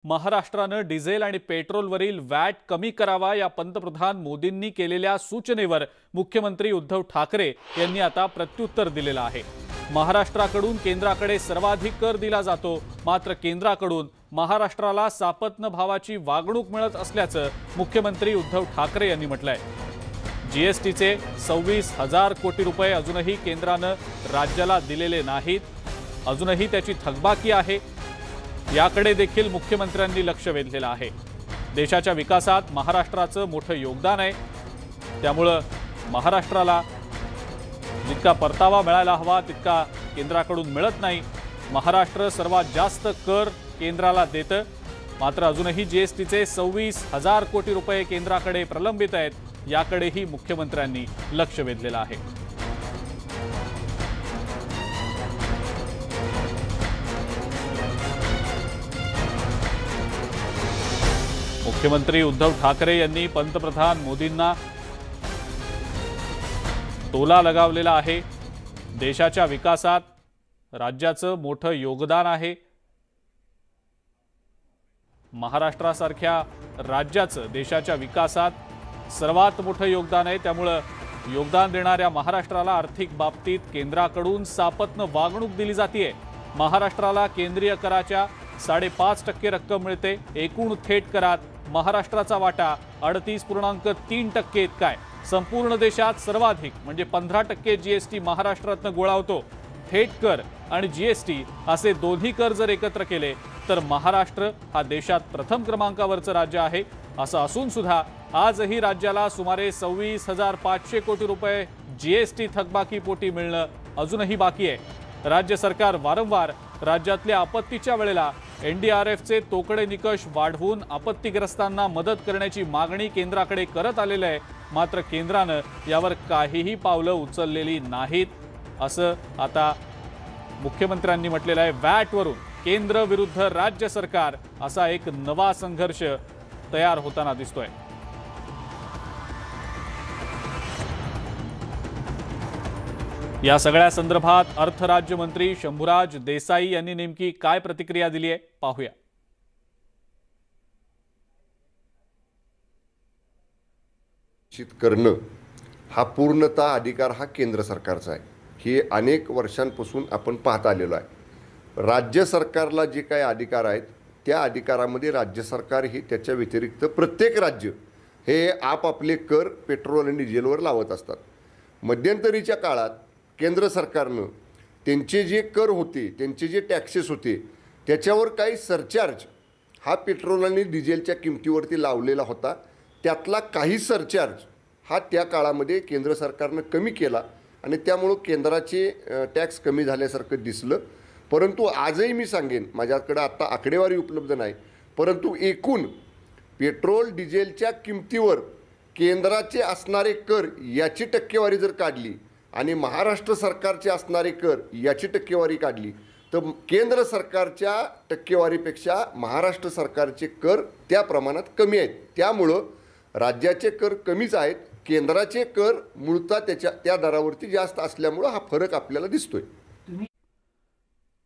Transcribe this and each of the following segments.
महाराष्ट्रानं डिझेल आणि पेट्रोलवरील वॅट कमी करावा या पंतप्रधान मोदींनी केलेल्या सूचनेवर मुख्यमंत्री उद्धव ठाकरे यांनी आता प्रत्युत्तर दिलेलं आहे। महाराष्ट्राकडून केंद्राकडे सर्वाधिक कर दिला जातो, मात्र केंद्राकडून महाराष्ट्राला सापत्न भावाची वागणूक मिळत असल्याचं मुख्यमंत्री उद्धव ठाकरे यांनी म्हटलंय। जीएसटीचे 26,000 कोटी रुपये अजूनही केंद्रानं राज्याला दिलेले नाहीत, अजूनही त्याची थकबाकी आहे। याकडे देखील मुख्यमंत्र्यांनी लक्ष वेधलेलं आहे। देशाच्या विकासात महाराष्ट्राचं मोठं योगदान आहे, त्यामुळे महाराष्ट्राला जितका परतावा मिळायला हवा तितका केंद्राकडून मिळत नाही। महाराष्ट्र सर्वात जास्त कर केंद्राला देतं, मात्र अजूनही जीएसटीचे 26,000 कोटी रुपये केंद्राकडे प्रलंबित आहेत, याकडेही मुख्यमंत्र्यांनी लक्ष वेधलेलं आहे। मुख्यमंत्री उद्धव ठाकरे यांनी पंतप्रधान मोदींना टोला लगावलेला आहे। देशाच्या विकासात राज्याचं मोठं योगदान आहे। महाराष्ट्रासारख्या राज्याचं देशाच्या विकासात सर्वात मोठं योगदान आहे, त्यामुळे योगदान देणाऱ्या महाराष्ट्राला आर्थिक बाबतीत केंद्राकडून सापत्न वागणूक दिली जाते। महाराष्ट्राला केंद्रीय कराच्या 5.5% रक्कम मिळते। एकूण थेट करात महाराष्ट्राचा वाटा 38.3% इतका आहे। संपूर्ण देशात सर्वाधिक म्हणजे 15% जीएसटी महाराष्ट्रातून गोळा होतो। थेट कर आणि जीएसटी असे दोन्ही कर जर एकत्र केले तर महाराष्ट्र हा देशात प्रथम क्रमांकावरचं राज्य आहे। असं असून सुद्धा आजही राज्याला सुमारे 26,500 कोटी रुपये जीएसटी थकबाकी पोटी मिळणं अजूनही बाकी आहे। राज्य सरकार वारंवार राज्यातल्या आपत्तीच्या वेळेला एनडीआरएफचे तोकडे निकष वाढवून आपत्तीग्रस्तांना मदत करण्याची मागणी केंद्राकडे करत आलेलं आहे, मात्र केंद्रानं यावर काहीही पावलं उचललेली नाहीत, असं आता मुख्यमंत्र्यांनी म्हटलेलं आहे। वॅटवरून केंद्र विरुद्ध राज्य सरकार असा एक नवा संघर्ष तयार होताना दिसतोय। या सगळ्या संदर्भात अर्थ राज्यमंत्री शंभूराज देसाई यांनी नेमकी काय प्रतिक्रिया दिली आहे पाहूया। निश्चित करणं हा पूर्णतः अधिकार हा केंद्र सरकारचा आहे। हे अनेक वर्षांपासून आपण पाहत आलेलो आहे। राज्य सरकारला जे काही अधिकार आहेत त्या अधिकारामध्ये राज्य सरकार हे त्याच्या व्यतिरिक्त प्रत्येक राज्य हे आपापले कर पेट्रोल आणि डिझेलवर लावत असतात। मध्यंतरीच्या काळात केंद्र सरकारनं त्यांचे जे कर होते, त्यांचे जे टॅक्सेस होते, त्याच्यावर काही सरचार्ज हा पेट्रोल आणि डिझेलच्या किमतीवरती लावलेला होता। त्यातला काही सरचार्ज हा त्या काळामध्ये केंद्र सरकारनं कमी केला आणि त्यामुळं केंद्राचे टॅक्स कमी झाल्यासारखं दिसलं। परंतु आजही मी सांगेन, माझ्याकडे आता आकडेवारी उपलब्ध नाही, परंतु एकूण पेट्रोल डिझेलच्या किमतीवर केंद्राचे असणारे कर याची टक्केवारी जर काढली आणि महाराष्ट्र सरकारचे असणारे कर याची टक्केवारी काढली तर केंद्र सरकारच्या टक्केवारीपेक्षा महाराष्ट्र सरकारचे कर त्या प्रमाणात कमी आहेत। त्यामुळं राज्याचे कर कमीच आहेत, केंद्राचे कर मूळतः त्या दरावरती जास्त असल्यामुळं हा फरक आपल्याला दिसतोय।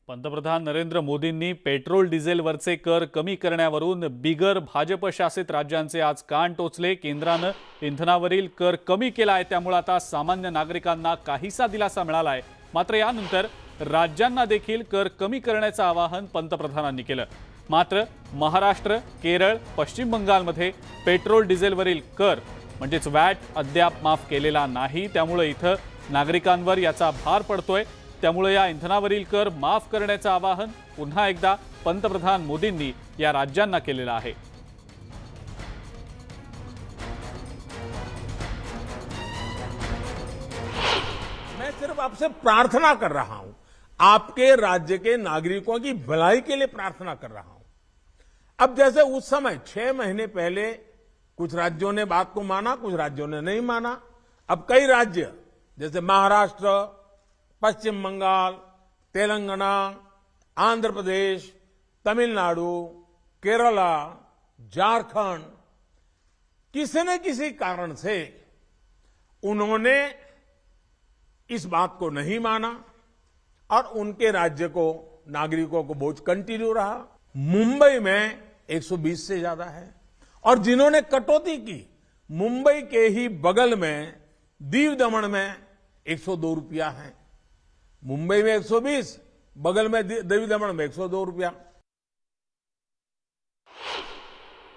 पंतप्रधान नरेंद्र मोदींनी पेट्रोल डिझेलवरचे कर कमी करण्यावरून बिगर भाजप शासित राज्यांचे आज कान टोचले। केंद्रानं इंधनावरील कर कमी केला आहे, त्यामुळे आता सामान्य नागरिकांना काहीसा दिलासा मिळाला आहे। मात्र यानंतर राज्यांना देखील कर कमी करण्याचं आवाहन पंतप्रधानांनी केलं। मात्र महाराष्ट्र, केरळ, पश्चिम बंगालमध्ये पेट्रोल डिझेलवरील कर म्हणजेच वॅट अद्याप माफ केलेला नाही, त्यामुळे इथं नागरिकांवर याचा भार पडतोय। त्यामुळे या इंधनावरील कर माफ करण्याचं आवाहन पुन्हा एकदा पंतप्रधान मोदींनी या राज्यांना केलेलं आहे। मैं सिर्फ आपसे प्रार्थना कर रहा हूं, आपके राज्य के नागरिकों की भलाई के लिए प्रार्थना कर रहा हूं। अब जैसे उस समय 6 महीने पहले कुछ राज्यों ने बात को माना, कुछ राज्यों ने नहीं माना। अब कई राज्य जैसे महाराष्ट्र, पश्चिम बंगाल, तेलंगाना, आंध्र प्रदेश, तमिलनाडु, केरला, झारखंड, किसी न किसी कारण से उन्होंने इस बात को नहीं माना और उनके राज्य को, नागरिकों को बोझ कंटिन्यू रहा। मुंबई में 120 से ज्यादा है। और जिन्होंने कटौती की, मुंबई के ही बगल में दीव दमन में 102 रुपया है। मुंबई में 120, बगल में दीव दमन में 102 रुपया।